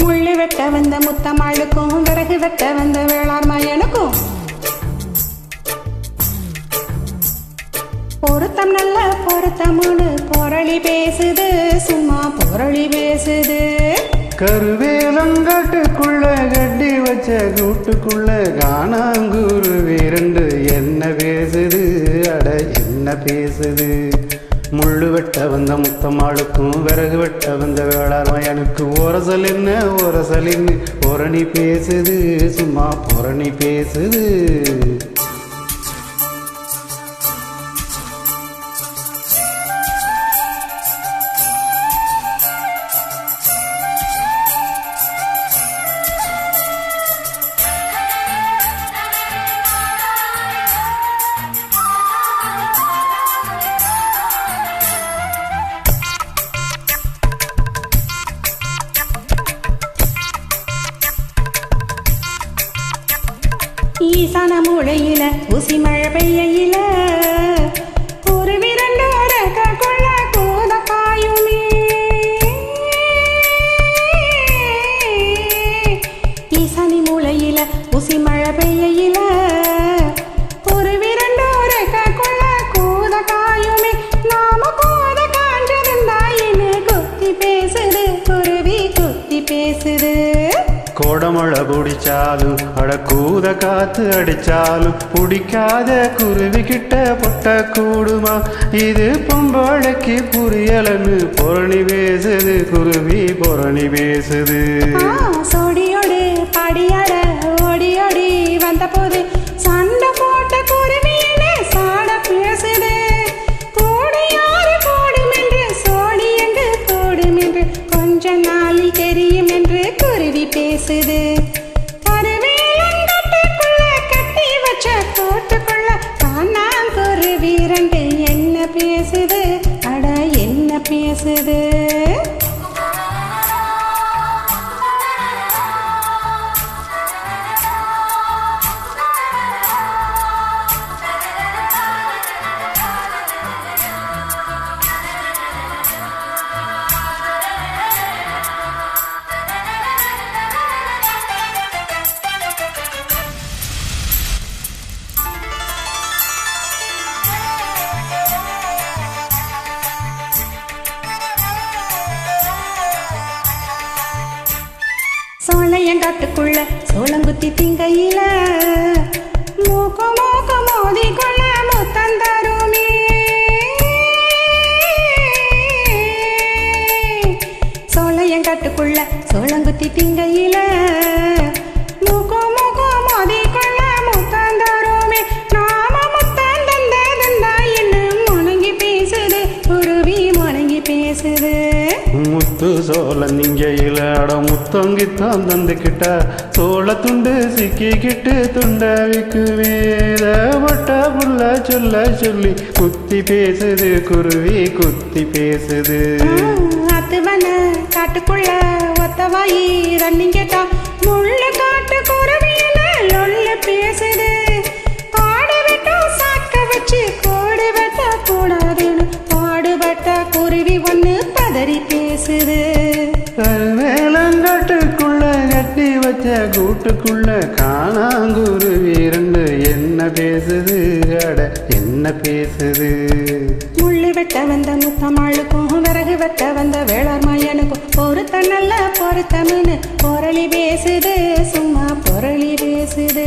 முள்ளு வெட்ட வந்த முத்தம்மாளுக்கும் விறகு வெட்ட வந்த வேளார் மயனுக்கும் பொருத்தம் நல்ல பொருத்தமுன்னு பொரளி பேசுது, சும்மா பொரளி பேசுது. கருவேலங்காட்டுக்குள்ள கட்டி வச்ச கூட்டுக்குள்ள காணாங்குருவி ரெண்டு என்ன பேசுது, அட என்ன பேசுது. முள்ளு வெட்ட வந்த முத்தம்மாளுக்கும் விறகு வெட்ட வந்த வேளார் மயனுக்கு ஒரசல் என்ன ஒரசலின்னு பொரணி பேசுது, சும்மா பொரணி பேசுது. ஈசான மூளையில ஊசி மழை பெய்யில ஒரு விரண்டு கொள்ள கூத காயுமே. ஈசானி மூளையில ஊசி மழை பெய்யில ஒரு விரண்டு கொள்ள கூத காயுமே. நாம கூத காஞ்சதுந்தாயின்னு குத்தி பேசுது, குருவி குத்தி பேசுது. கோடமழை பிடிச்சாலும் அட கூத காத்து அடிச்சாலும் பிடிக்காத குருவி கிட்ட பொட்ட கூடுமா, இது பொம்பளைக்கு புரியலன்னு பொரணி பேசுது, குருவி பொரணி பேசுது. சோடியோடு பாடியாட ஓடியோடி வந்த போது சண்டை போட்ட குருவி என்ன சாட பேசுது. கூடு யாரு கூடும் என்று சோடி எங்கு கூடும் என்று கொஞ்ச நாளில் தெரியும் என்று குருவி பேசுது. கருவேலங்காட்டுக்குள்ள கட்டி வச்ச கூட்டுக்குள்ள காணாங்குருவி ரெண்டு என்ன பேசுது, அட என்ன பேசுது. சோழையங்காட்டுக்குள்ள சோளங்குத்தி திங்கையில மூக்க மூக்க மோதி கொள்ள முத்தந்தருமே. சோழையங்காட்டுக்குள்ள சோளங்குத்தி திங்கையில மூக்க மூக்க மோதி கொள்ள முத்தந்தருமே. நாம முத்தந்தந்தா என்ன முணங்கி பேசுது, குருவி முணங்கி பேசுது. முத்து சோள நீங்கையில அட முத்தங்கித்தான் தந்துக்கிட்டா சோள துண்டு சிக்கிக்கிட்டு துண்டாவிக்கு வேதப்பட்ட புள்ள சொல்ல சொல்லி குத்தி பேசுது, குருவி குத்தி பேசுது. அத்துவன காட்டுக்குள்ள ஒத்தவாயி ரன்னிங் கேட்டா முள்ளு காட்டு குருவி லொல்ல பேசுது. பாடு வெட்டா சாக்க வச்சு கோடு வெட்ட கூடாதுன்னு பாடுபட்ட குருவி ஒண்ணு பதறி பேசுது. கருவேலங்காட்டுக்குள்ள கட்டி வச்ச கூட்டுக்குள்ள காணாங்குருவி ரெண்டு என்ன பேசுது, அட என்ன பேசுது. முள்ளு வெட்ட வந்த முத்தம்மாளுக்கும் விறகு வெட்ட வந்த வேளார் மயனுக்கும் பொருத்த நல்ல பொருத்தம்னு பொரளி பேசுது, சும்மா பொரளி பேசுது.